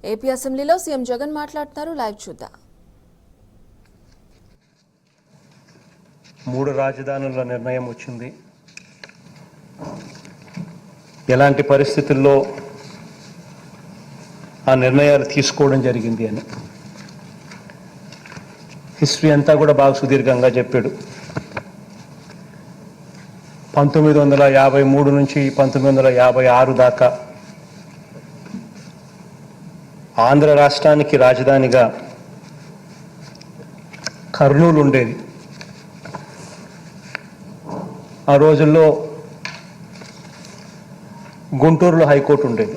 AP అసెంబ్లీలో CM Jagan మాట్లాడుతారు. Live చూద్దాం. 3 రాజధానుల నిర్ణయం వచ్చింది. ఎలాంటి పరిస్థితుల్లో ఆ నిర్ణయాలు తీసుకోవడం జరిగింది అని హిస్టరీ అంతా కూడా బాగా సుదీర్ఘంగా చెప్పాడు. 1953 నుంచి 1956 దాకా ఆంధ్ర రాష్ట్రానికి రాజధానిగా కర్నూలు ఉండేది. ఆ రోజుల్లో గుంటూరులో హైకోర్టు ఉండేది.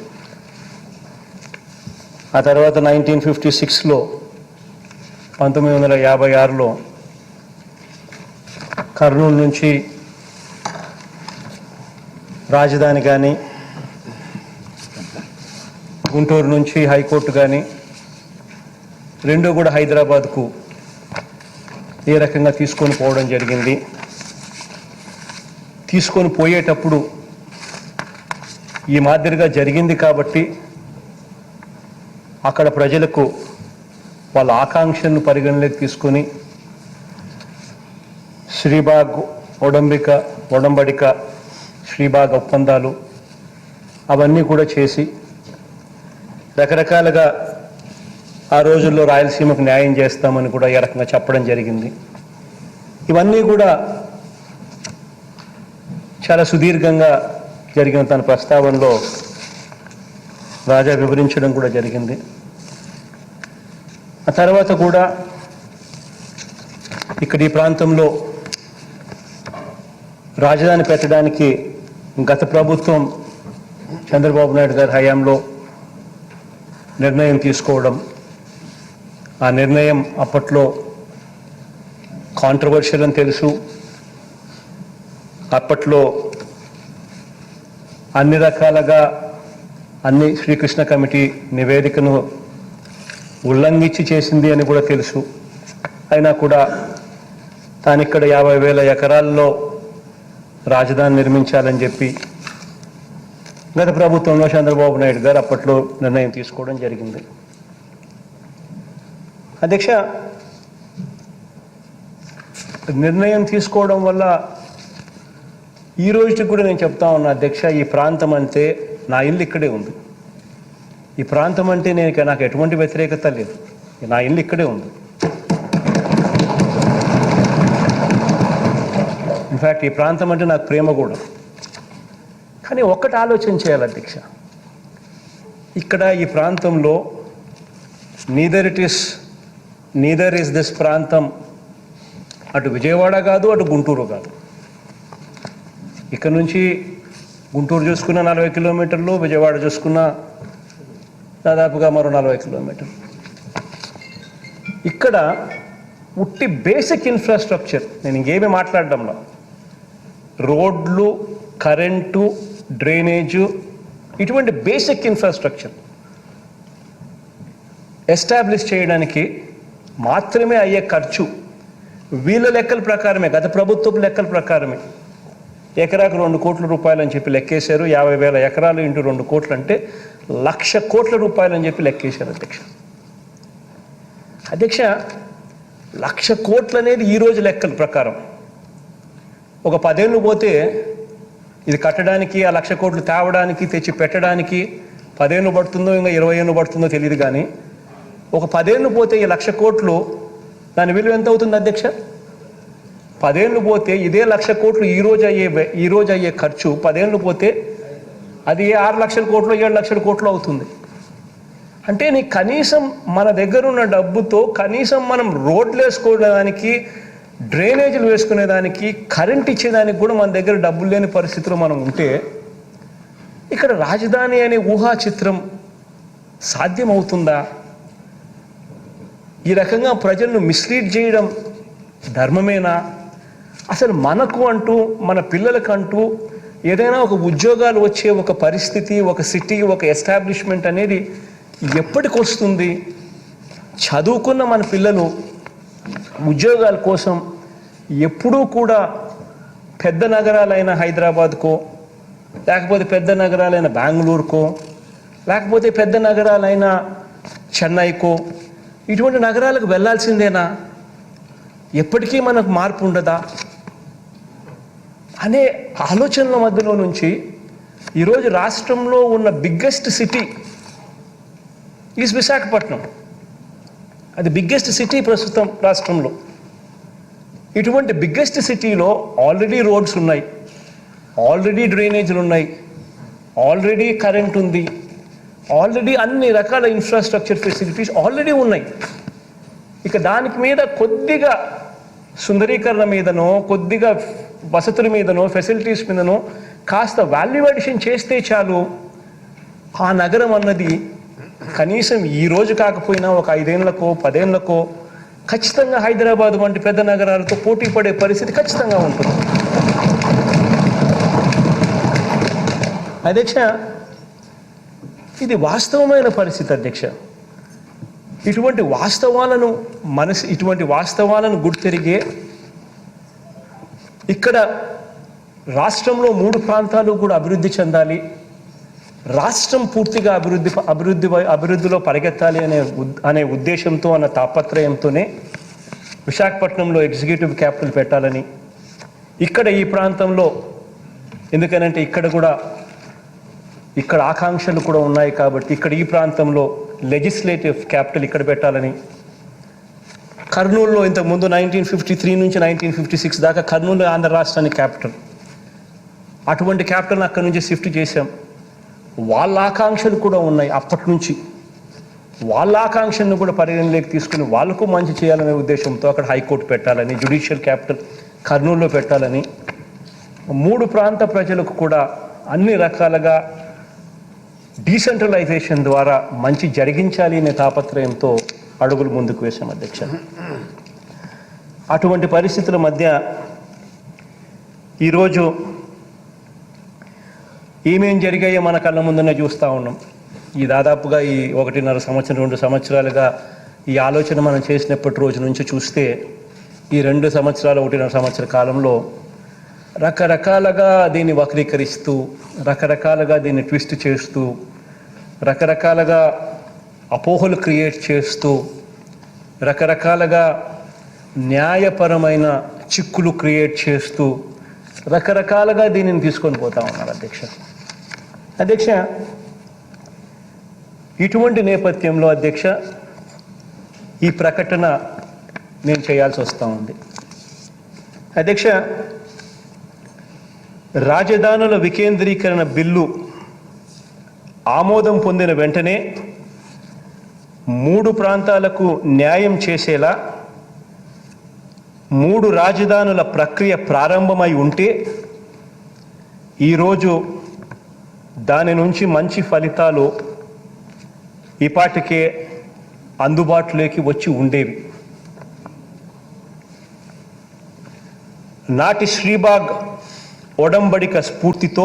ఆ తర్వాత 1956లో 1956లో కర్నూలు నుంచి రాజధాని కానీ గుంటూరు నుంచి హైకోర్టు కానీ రెండూ కూడా హైదరాబాద్కు ఏ రకంగా తీసుకొని పోవడం జరిగింది. తీసుకొని పోయేటప్పుడు ఈ మాదిరిగా జరిగింది కాబట్టి అక్కడ ప్రజలకు వాళ్ళ ఆకాంక్షలను పరిగణలోకి తీసుకొని శ్రీబాగ్ ఒడంబడిక శ్రీబాగ్ ఒప్పందాలు అవన్నీ కూడా చేసి రకరకాలుగా ఆ రోజుల్లో రాయలసీమకు న్యాయం చేస్తామని కూడా ఈ రకంగా చెప్పడం జరిగింది. ఇవన్నీ కూడా చాలా సుదీర్ఘంగా జరిగిన తన ప్రస్తావనలో రాజా వివరించడం కూడా జరిగింది. ఆ తర్వాత కూడా ఇక్కడ ఈ ప్రాంతంలో రాజధాని పెట్టడానికి గత ప్రభుత్వం చంద్రబాబు నాయుడు గారి హయాంలో నిర్ణయం తీసుకోవడం, ఆ నిర్ణయం అప్పట్లో కాంట్రవర్షియల్ అని తెలుసు. అప్పట్లో అన్ని రకాలుగా అన్ని శ్రీకృష్ణ కమిటీ నివేదికను ఉల్లంఘించి చేసింది అని కూడా తెలుసు. అయినా కూడా తానిక్కడ 50,000 ఎకరాల్లో రాజధాని నిర్మించాలని చెప్పి గత ప్రభుత్వంలో చంద్రబాబు నాయుడు గారు అప్పట్లో నిర్ణయం తీసుకోవడం జరిగింది. అధ్యక్ష, నిర్ణయం తీసుకోవడం వల్ల ఈ రోజుకి కూడా నేను చెప్తా ఉన్నా అధ్యక్ష, ఈ ప్రాంతం అంటే నా ఇల్లు ఇక్కడే ఉంది. ఈ ప్రాంతం అంటే నాకు ఎటువంటి వ్యతిరేకత లేదు. నా ఇల్లు ఇక్కడే ఉంది. ఇన్ఫ్యాక్ట్ ఈ ప్రాంతం అంటే నాకు ప్రేమ కూడా. కానీ ఒక్కటి ఆలోచన చేయాలి అధ్యక్ష, ఇక్కడ ఈ ప్రాంతంలో నీదర్ ఇస్ దిస్ ప్రాంతం అటు విజయవాడ కాదు, అటు గుంటూరు కాదు. ఇక్కడ నుంచి గుంటూరు చూసుకున్న 40 కిలోమీటర్లు, విజయవాడ చూసుకున్న దాదాపుగా మరో 40 కిలోమీటర్లు. ఇక్కడ ఉట్టి బేసిక్ ఇన్ఫ్రాస్ట్రక్చర్, నేను ఇంకేమీ మాట్లాడడంలో, రోడ్లు, కరెంటు, డ్రైనేజు, ఇటువంటి బేసిక్ ఇన్ఫ్రాస్ట్రక్చర్ ఎస్టాబ్లిష్ చేయడానికి మాత్రమే అయ్యే ఖర్చు వీళ్ళ లెక్కల ప్రకారమే, గత ప్రభుత్వపు లెక్కల ప్రకారమే ఎకరాకు 2 కోట్ల రూపాయలు అని చెప్పి లెక్కేశారు. 50,000 ఎకరాలు ఇంటూ 2 కోట్లు అంటే 1,00,000 కోట్ల రూపాయలు అని చెప్పి లెక్కేశారు అధ్యక్ష. అధ్యక్ష, 1,00,000 కోట్లు అనేది ఈరోజు లెక్కల ప్రకారం ఒక 10 ఏళ్ళు పోతే ఇది కట్టడానికి, ఆ 1,00,000 కోట్లు తేవడానికి, తెచ్చి పెట్టడానికి 10 ఏళ్ళు పడుతుందో ఇంకా 20 ఏళ్ళు పడుతుందో తెలియదు. కానీ ఒక 10 ఏళ్ళు పోతే ఈ 1,00,000 కోట్లు దాని విలువ ఎంత అవుతుంది అధ్యక్ష? 10 ఏళ్ళు పోతే ఇదే 1,00,000 కోట్లు ఈ రోజు అయ్యే ఖర్చు 10 ఏళ్ళు పోతే అది 6 లక్షల కోట్లు, 7 లక్షల కోట్లు అవుతుంది. అంటే నీకు కనీసం మన దగ్గర ఉన్న డబ్బుతో కనీసం మనం రోడ్లు వేసుకోవడానికి, డ్రైనేజీలు వేసుకునేదానికి, కరెంట్ ఇచ్చేదానికి కూడా మన దగ్గర డబ్బులు లేని పరిస్థితిలో మనం ఉంటే ఇక్కడ రాజధాని అనే ఊహా చిత్రం సాధ్యమవుతుందా? ఈ రకంగా ప్రజలను మిస్లీడ్ చేయడం ధర్మమేనా? అసలు మనకు అంటూ, మన పిల్లలకంటూ ఏదైనా ఒక ఉద్యోగాలు వచ్చే ఒక పరిస్థితి, ఒక సిటీ, ఒక ఎస్టాబ్లిష్మెంట్ అనేది ఎప్పటికి వస్తుంది? చదువుకున్న మన పిల్లలు ఉద్యోగాల కోసం ఎప్పుడూ కూడా పెద్ద నగరాలైన హైదరాబాద్కో, లేకపోతే పెద్ద నగరాలైన బెంగళూరుకో, లేకపోతే పెద్ద నగరాలైన చెన్నైకో ఇటువంటి నగరాలకు వెళ్ళాల్సిందేనా? ఎప్పటికీ మనకు మార్పు ఉండదా అనే ఆలోచనల మధ్యలో నుంచి ఈరోజు రాష్ట్రంలో ఉన్న బిగ్గెస్ట్ సిటీ ఈజ్ విశాఖపట్నం. అది బిగ్గెస్ట్ సిటీ ప్రస్తుతం రాష్ట్రంలో. ఇటువంటి బిగ్గెస్ట్ సిటీలో ఆల్రెడీ రోడ్స్ ఉన్నాయి, ఆల్రెడీ డ్రైనేజీలు ఉన్నాయి, ఆల్రెడీ కరెంట్ ఉంది, ఆల్రెడీ అన్ని రకాల ఇన్ఫ్రాస్ట్రక్చర్ ఫెసిలిటీస్ ఆల్రెడీ ఉన్నాయి. ఇక దానికి మీద కొద్దిగా సుందరీకరణ మీదనో, కొద్దిగా వసతుల మీదనో, ఫెసిలిటీస్ మీదనో కాస్త వాల్యూ అడిషన్ చేస్తే చాలు, ఆ నగరం అన్నది కనీసం ఈ రోజు కాకపోయినా ఒక 5 ఏళ్లకో 10 ఏళ్లకో ఖచ్చితంగా హైదరాబాద్ వంటి పెద్ద నగరాలతో పోటీ పడే పరిస్థితి ఖచ్చితంగా ఉంటుంది. అధ్యక్ష, ఇది వాస్తవమైన పరిస్థితి అధ్యక్ష. ఇటువంటి వాస్తవాలను గుర్తెరిగే ఇక్కడ రాష్ట్రంలో 3 ప్రాంతాలు కూడా అభివృద్ధి చెందాలి, రాష్ట్రం పూర్తిగా అభివృద్ధిలో పరిగెత్తాలి అనే ఉద్దేశంతో, అన్న తాపత్రయంతోనే విశాఖపట్నంలో ఎగ్జిక్యూటివ్ క్యాపిటల్ పెట్టాలని, ఇక్కడ ఈ ప్రాంతంలో ఎందుకనంటే ఇక్కడ ఆకాంక్షలు కూడా ఉన్నాయి కాబట్టి ఇక్కడ ఈ ప్రాంతంలో లెజిస్లేటివ్ క్యాపిటల్ ఇక్కడ పెట్టాలని, కర్నూలులో ఇంతకుముందు 1953 నుంచి 1956 దాకా కర్నూలు ఆంధ్ర రాష్ట్రానికి క్యాపిటల్, అటువంటి క్యాపిటల్ అక్కడి నుంచి షిఫ్ట్ చేశాం. వాళ్ళ ఆకాంక్షలు కూడా ఉన్నాయి అప్పటి నుంచి, వాళ్ళ ఆకాంక్షలను కూడా పరిగణలోకి తీసుకుని వాళ్ళకు మంచి చేయాలనే ఉద్దేశంతో అక్కడ హైకోర్టు పెట్టాలని, జ్యుడిషియల్ క్యాపిటల్ కర్నూలులో పెట్టాలని, 3 ప్రాంత ప్రజలకు కూడా అన్ని రకాలుగా డీసెంట్రలైజేషన్ ద్వారా మంచి జరిగించాలి అనే తాపత్రయంతో అడుగులు ముందుకు వేశాం అధ్యక్ష. అటువంటి పరిస్థితుల మధ్య ఈరోజు ఏమేం జరిగాయో మన కళ్ళ ముందునే చూస్తూ ఉన్నాం. ఈ దాదాపుగా ఈ 1.5 సంవత్సరం 2 సంవత్సరాలుగా ఈ ఆలోచన మనం చేసినప్పటి రోజు నుంచి చూస్తే ఈ 2 సంవత్సరాలు 1.5 సంవత్సర కాలంలో రకరకాలుగా దీన్ని వక్రీకరిస్తూ, రకరకాలుగా దీన్ని ట్విస్ట్ చేస్తూ, రకరకాలుగా అపోహలు క్రియేట్ చేస్తూ, రకరకాలుగా న్యాయపరమైన చిక్కులు క్రియేట్ చేస్తూ రకరకాలుగా దీనిని తీసుకొని పోతా ఉన్నారు అధ్యక్ష. ఇటువంటి నేపథ్యంలో అధ్యక్ష ఈ ప్రకటన నేను చేయాల్సి వస్తూ ఉంది అధ్యక్ష. రాజధానుల వికేంద్రీకరణ బిల్లు ఆమోదం పొందిన వెంటనే 3 ప్రాంతాలకు న్యాయం చేసేలా 3 రాజధానుల ప్రక్రియ ప్రారంభమై ఉంటే ఈరోజు దాని నుంచి మంచి ఫలితాలు ఈపాటికే అందుబాటులోకి వచ్చి ఉండేవి. నాటి శ్రీబాగ్ ఒడంబడిక స్ఫూర్తితో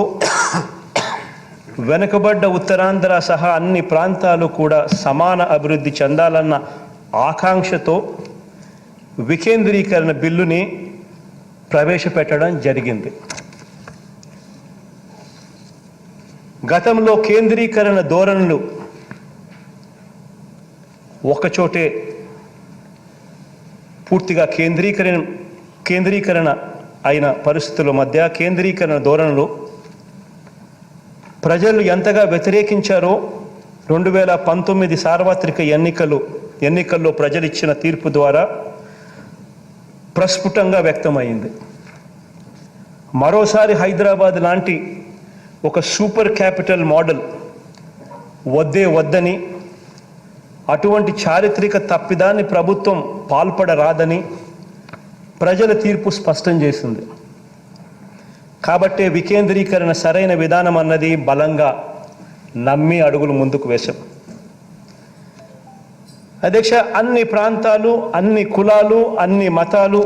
వెనుకబడ్డ ఉత్తరాంధ్ర సహా అన్ని ప్రాంతాలు కూడా సమాన అభివృద్ధి చెందాలన్న ఆకాంక్షతో వికేంద్రీకరణ బిల్లుని ప్రవేశపెట్టడం జరిగింది. గతంలో కేంద్రీకరణ ధోరణులు ఒకచోటే పూర్తిగా కేంద్రీకరణ అయిన పరిస్థితుల మధ్య కేంద్రీకరణ ధోరణులు ప్రజలు ఎంతగా వ్యతిరేకించారో 2019 సార్వత్రిక ఎన్నికల్లో ప్రజలు ఇచ్చిన తీర్పు ద్వారా ప్రస్ఫుటంగా వ్యక్తమైంది. మరోసారి హైదరాబాద్ లాంటి ఒక సూపర్ క్యాపిటల్ మోడల్ వద్దని, అటువంటి చారిత్రక తప్పిదాన్ని ప్రభుత్వం పాల్పడరాదని ప్రజల తీర్పు స్పష్టం చేసింది. కాబట్టే వికేంద్రీకరణ సరైన విధానం అన్నది బలంగా నమ్మి అడుగులు ముందుకు వేశాం అధ్యక్ష. అన్ని ప్రాంతాలు, అన్ని కులాలు, అన్ని మతాలు,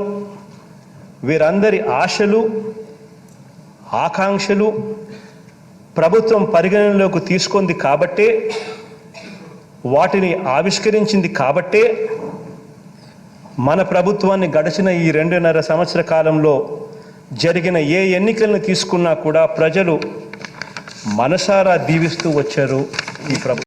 వీరందరి ఆశలు, ఆకాంక్షలు ప్రభుత్వం పరిగణనలోకి తీసుకుంది కాబట్టే, వాటిని ఆవిష్కరించింది కాబట్టే మన ప్రభుత్వాన్ని గడిచిన ఈ 2.5 సంవత్సర కాలంలో జరిగిన ఏ ఎన్నికలను తీసుకున్నా కూడా ప్రజలు మనసారా దీవిస్తూ వచ్చారు ఈ ప్రభుత్వం.